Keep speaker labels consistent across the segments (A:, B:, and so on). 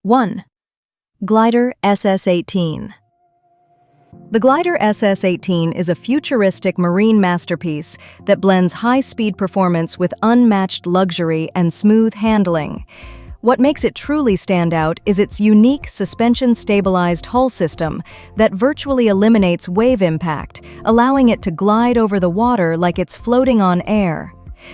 A: 1. Glider SS-18. The Glider SS-18 is a futuristic marine masterpiece that blends high-speed performance with unmatched luxury and smooth handling. What makes it truly stand out is its unique suspension-stabilized hull system that virtually eliminates wave impact, allowing it to glide over the water like it's floating on air.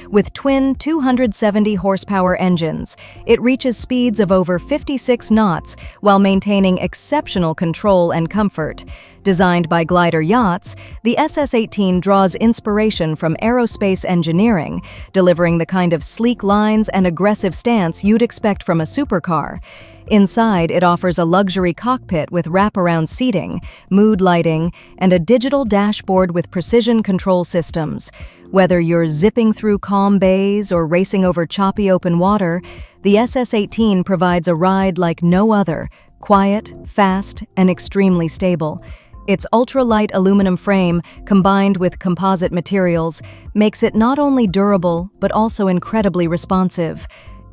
A: With twin 270-horsepower engines, it reaches speeds of over 56 knots while maintaining exceptional control and comfort. Designed by Glider Yachts, the SS-18 draws inspiration from aerospace engineering, delivering the kind of sleek lines and aggressive stance you'd expect from a supercar. Inside, it offers a luxury cockpit with wraparound seating, mood lighting, and a digital dashboard with precision control systems. Whether you're zipping through calm bays or racing over choppy open water, the SS-18 provides a ride like no other, quiet, fast, and extremely stable. Its ultra-light aluminum frame, combined with composite materials, makes it not only durable but also incredibly responsive.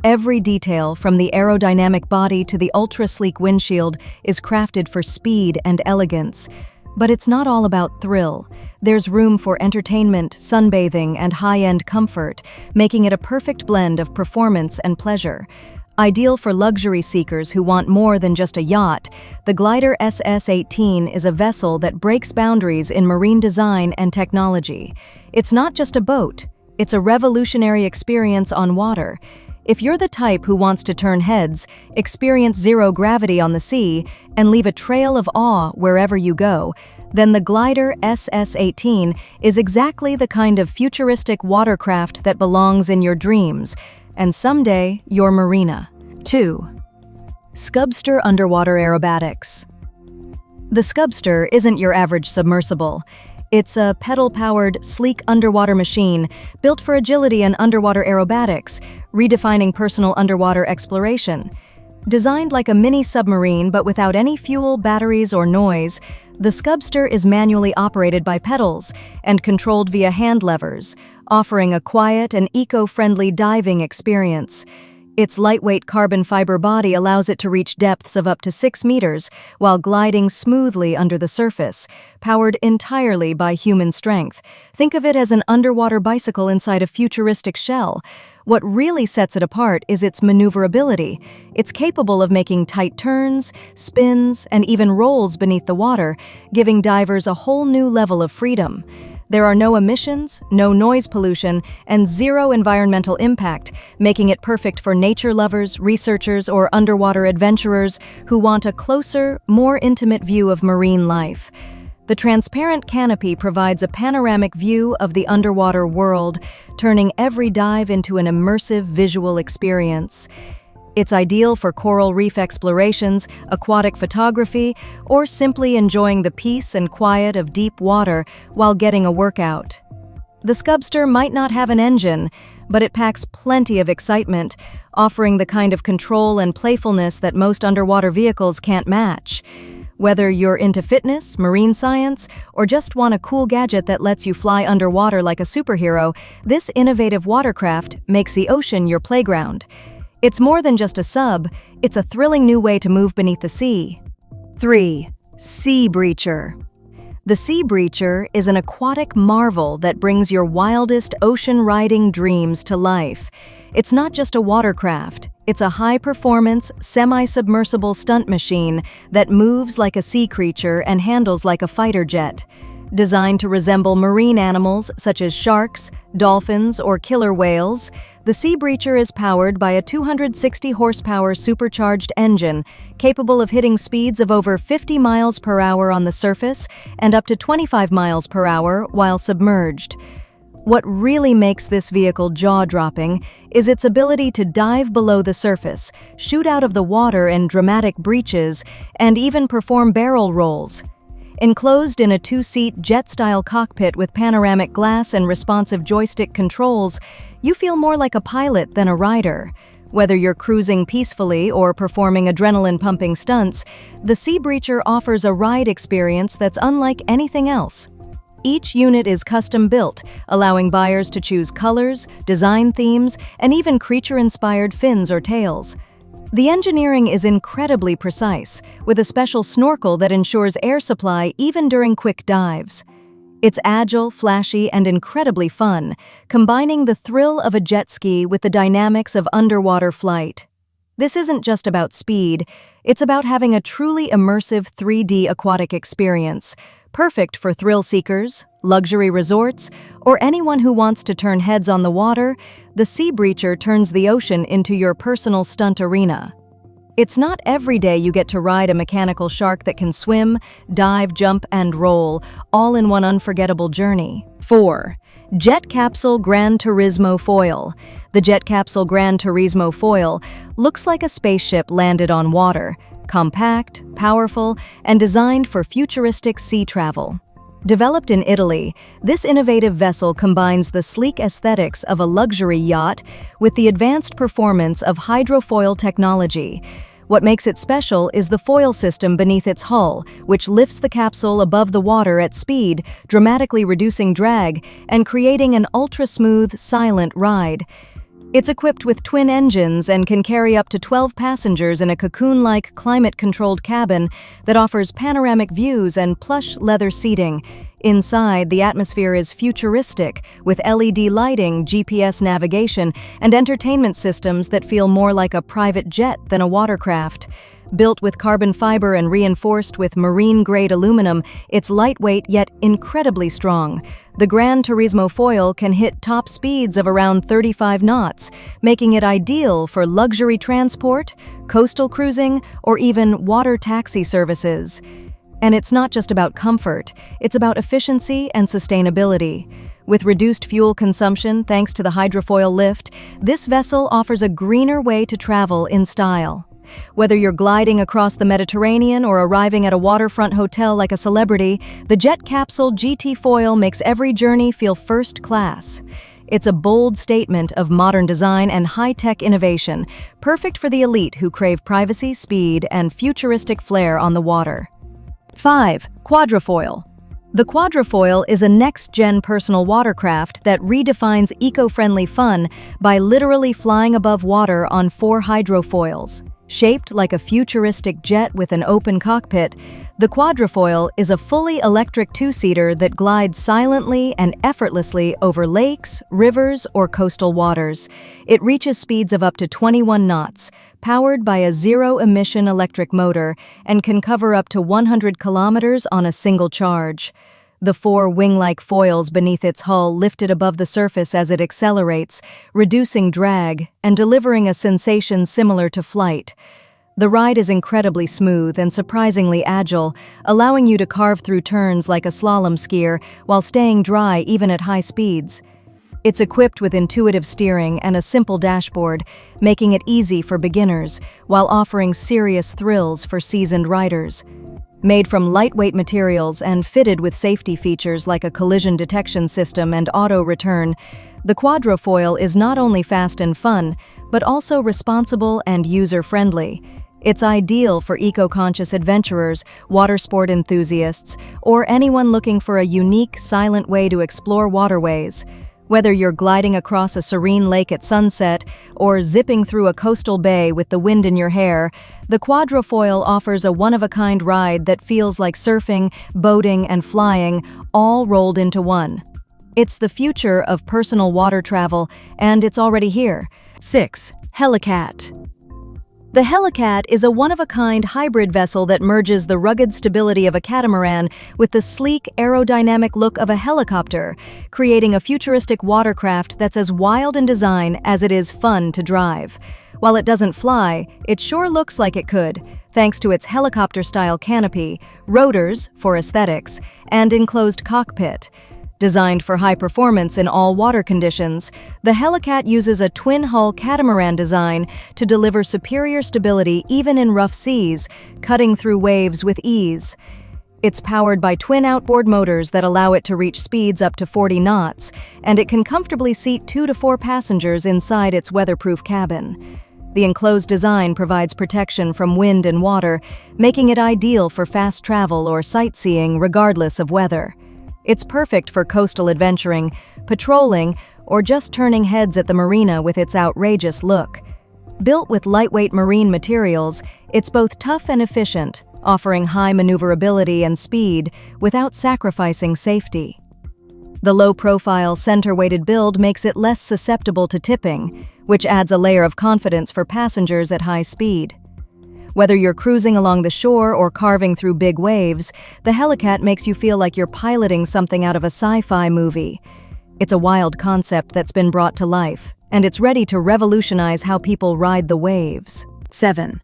A: Every detail, from the aerodynamic body to the ultra-sleek windshield, is crafted for speed and elegance. But it's not all about thrill. There's room for entertainment, sunbathing, and high-end comfort, making it a perfect blend of performance and pleasure. Ideal for luxury seekers who want more than just a yacht, the Glider SS-18 is a vessel that breaks boundaries in marine design and technology. It's not just a boat, it's a revolutionary experience on water. If you're the type who wants to turn heads, experience zero gravity on the sea, and leave a trail of awe wherever you go, then the Glider SS-18 is exactly the kind of futuristic watercraft that belongs in your dreams, and someday your marina. 2. Submersible underwater aerobatics. The Submersible isn't your average submersible. It's a pedal-powered, sleek underwater machine built for agility and underwater aerobatics, redefining personal underwater exploration. Designed like a mini submarine but without any fuel, batteries, or noise, the Submersible is manually operated by pedals and controlled via hand levers, offering a quiet and eco-friendly diving experience. Its lightweight carbon fiber body allows it to reach depths of up to 6 meters while gliding smoothly under the surface, powered entirely by human strength. Think of it as an underwater bicycle inside a futuristic shell. What really sets it apart is its maneuverability. It's capable of making tight turns, spins, and even rolls beneath the water, giving divers a whole new level of freedom. There are no emissions, no noise pollution, and zero environmental impact, making it perfect for nature lovers, researchers, or underwater adventurers who want a closer, more intimate view of marine life. The transparent canopy provides a panoramic view of the underwater world, turning every dive into an immersive visual experience. It's ideal for coral reef explorations, aquatic photography, or simply enjoying the peace and quiet of deep water while getting a workout. The Submersible might not have an engine, but it packs plenty of excitement, offering the kind of control and playfulness that most underwater vehicles can't match. Whether you're into fitness, marine science, or just want a cool gadget that lets you fly underwater like a superhero, this innovative watercraft makes the ocean your playground. It's more than just a sub, it's a thrilling new way to move beneath the sea. 3. Sea Breacher. The Sea Breacher is an aquatic marvel that brings your wildest ocean-riding dreams to life. It's not just a watercraft, it's a high-performance, semi-submersible stunt machine that moves like a sea creature and handles like a fighter jet. Designed to resemble marine animals such as sharks, dolphins, or killer whales, the Sea Breacher is powered by a 260-horsepower supercharged engine capable of hitting speeds of over 50 miles per hour on the surface and up to 25 miles per hour while submerged. What really makes this vehicle jaw-dropping is its ability to dive below the surface, shoot out of the water in dramatic breaches, and even perform barrel rolls. Enclosed in a 2-seat jet-style cockpit with panoramic glass and responsive joystick controls, you feel more like a pilot than a rider. Whether you're cruising peacefully or performing adrenaline-pumping stunts, the Sea Breacher offers a ride experience that's unlike anything else. Each unit is custom-built, allowing buyers to choose colors, design themes, and even creature-inspired fins or tails. The engineering is incredibly precise, with a special snorkel that ensures air supply even during quick dives. It's agile, flashy, and incredibly fun, combining the thrill of a jet ski with the dynamics of underwater flight. This isn't just about speed, it's about having a truly immersive 3D aquatic experience, perfect for thrill seekers, luxury resorts, or anyone who wants to turn heads on the water. The Sea Breacher turns the ocean into your personal stunt arena. It's not every day you get to ride a mechanical shark that can swim, dive, jump, and roll, all in one unforgettable journey. 4. Jet Capsule Gran Turismo Foil. The Jet Capsule Gran Turismo Foil looks like a spaceship landed on water, compact, powerful, and designed for futuristic sea travel. Developed in Italy, this innovative vessel combines the sleek aesthetics of a luxury yacht with the advanced performance of hydrofoil technology. What makes it special is the foil system beneath its hull, which lifts the capsule above the water at speed, dramatically reducing drag and creating an ultra-smooth, silent ride. It's equipped with twin engines and can carry up to 12 passengers in a cocoon-like, climate-controlled cabin that offers panoramic views and plush leather seating. Inside, the atmosphere is futuristic, with LED lighting, GPS navigation, and entertainment systems that feel more like a private jet than a watercraft. Built with carbon fiber and reinforced with marine-grade aluminum, it's lightweight yet incredibly strong. The Gran Turismo Foil can hit top speeds of around 35 knots, making it ideal for luxury transport, coastal cruising, or even water taxi services. And it's not just about comfort, it's about efficiency and sustainability. With reduced fuel consumption thanks to the hydrofoil lift, this vessel offers a greener way to travel in style. Whether you're gliding across the Mediterranean or arriving at a waterfront hotel like a celebrity, the Jet Capsule GT Foil makes every journey feel first class. It's a bold statement of modern design and high-tech innovation, perfect for the elite who crave privacy, speed, and futuristic flair on the water. 5. Quadrofoil. The Quadrofoil is a next-gen personal watercraft that redefines eco-friendly fun by literally flying above water on 4 hydrofoils. Shaped like a futuristic jet with an open cockpit, the Quadrofoil is a fully electric two-seater that glides silently and effortlessly over lakes, rivers, or coastal waters. It reaches speeds of up to 21 knots, powered by a zero-emission electric motor, and can cover up to 100 kilometers on a single charge. The 4 wing-like foils beneath its hull lifted above the surface as it accelerates, reducing drag and delivering a sensation similar to flight. The ride is incredibly smooth and surprisingly agile, allowing you to carve through turns like a slalom skier while staying dry even at high speeds. It's equipped with intuitive steering and a simple dashboard, making it easy for beginners while offering serious thrills for seasoned riders. Made from lightweight materials and fitted with safety features like a collision detection system and auto return, the Quadrofoil is not only fast and fun, but also responsible and user-friendly. It's ideal for eco-conscious adventurers, water sport enthusiasts, or anyone looking for a unique, silent way to explore waterways. Whether you're gliding across a serene lake at sunset or zipping through a coastal bay with the wind in your hair, the Quadrofoil offers a one-of-a-kind ride that feels like surfing, boating, and flying, all rolled into one. It's the future of personal water travel, and it's already here. 6. Helicat. The Helicat is a one-of-a-kind hybrid vessel that merges the rugged stability of a catamaran with the sleek, aerodynamic look of a helicopter, creating a futuristic watercraft that's as wild in design as it is fun to drive. While it doesn't fly, it sure looks like it could, thanks to its helicopter-style canopy, rotors for aesthetics, and enclosed cockpit. Designed for high performance in all water conditions, the Helicat uses a twin-hull catamaran design to deliver superior stability even in rough seas, cutting through waves with ease. It's powered by twin outboard motors that allow it to reach speeds up to 40 knots, and it can comfortably seat 2 to 4 passengers inside its weatherproof cabin. The enclosed design provides protection from wind and water, making it ideal for fast travel or sightseeing regardless of weather. It's perfect for coastal adventuring, patrolling, or just turning heads at the marina with its outrageous look. Built with lightweight marine materials, it's both tough and efficient, offering high maneuverability and speed without sacrificing safety. The low-profile, center-weighted build makes it less susceptible to tipping, which adds a layer of confidence for passengers at high speed. Whether you're cruising along the shore or carving through big waves, the Helicat makes you feel like you're piloting something out of a sci-fi movie. It's a wild concept that's been brought to life, and it's ready to revolutionize how people ride the waves. 7.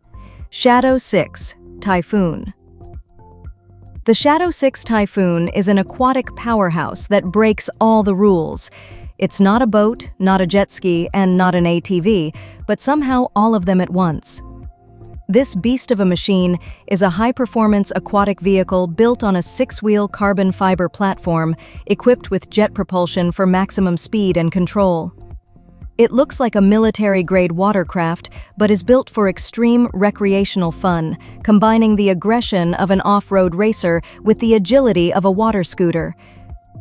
A: Shadow 6 Typhoon. The Shadow 6 Typhoon is an aquatic powerhouse that breaks all the rules. It's not a boat, not a jet ski, and not an ATV, but somehow all of them at once. This beast of a machine is a high-performance aquatic vehicle built on a 6-wheel carbon fiber platform equipped with jet propulsion for maximum speed and control. It looks like a military-grade watercraft, but is built for extreme recreational fun, combining the aggression of an off-road racer with the agility of a water scooter.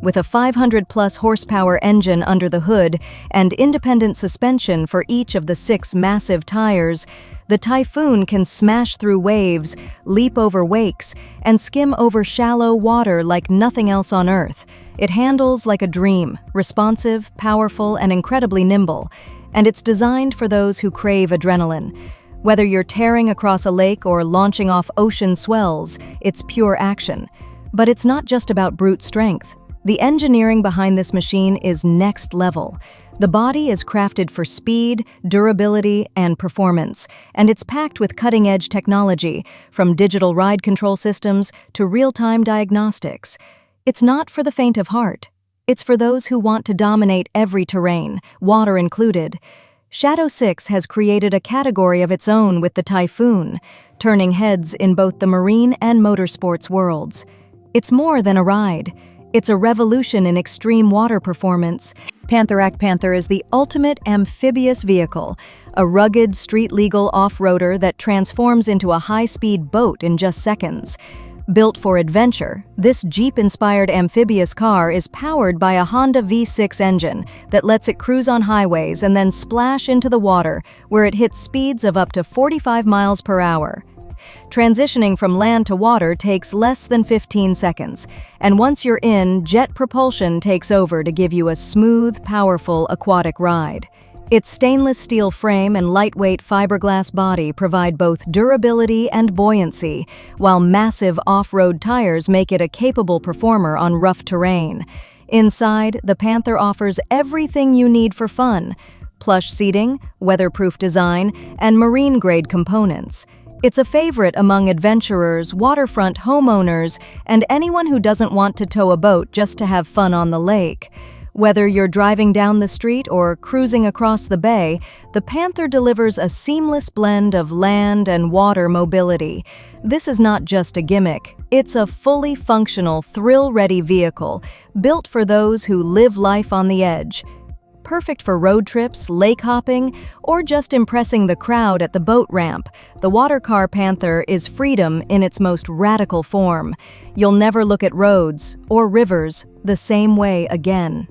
A: With a 500-plus horsepower engine under the hood and independent suspension for each of the 6 massive tires, the Typhoon can smash through waves, leap over wakes, and skim over shallow water like nothing else on Earth. It handles like a dream, responsive, powerful, and incredibly nimble, and it's designed for those who crave adrenaline. Whether you're tearing across a lake or launching off ocean swells, it's pure action. But it's not just about brute strength. The engineering behind this machine is next level. The body is crafted for speed, durability, and performance, and it's packed with cutting-edge technology, from digital ride control systems to real-time diagnostics. It's not for the faint of heart. It's for those who want to dominate every terrain, water included. Shadow 6 has created a category of its own with the Typhoon, turning heads in both the marine and motorsports worlds. It's more than a ride. It's a revolution in extreme water performance. Panther is the ultimate amphibious vehicle, a rugged, street-legal off-roader that transforms into a high-speed boat in just seconds. Built for adventure, this Jeep-inspired amphibious car is powered by a Honda V6 engine that lets it cruise on highways and then splash into the water, where it hits speeds of up to 45 miles per hour. Transitioning from land to water takes less than 15 seconds, and once you're in, jet propulsion takes over to give you a smooth, powerful aquatic ride. Its stainless steel frame and lightweight fiberglass body provide both durability and buoyancy, while massive off-road tires make it a capable performer on rough terrain. Inside, the Panther offers everything you need for fun: plush seating, weatherproof design, and marine-grade components. It's a favorite among adventurers, waterfront homeowners, and anyone who doesn't want to tow a boat just to have fun on the lake. Whether you're driving down the street or cruising across the bay, the Panther delivers a seamless blend of land and water mobility. This is not just a gimmick. It's a fully functional, thrill-ready vehicle built for those who live life on the edge. Perfect for road trips, lake hopping, or just impressing the crowd at the boat ramp, the Watercar Panther is freedom in its most radical form. You'll never look at roads or rivers the same way again.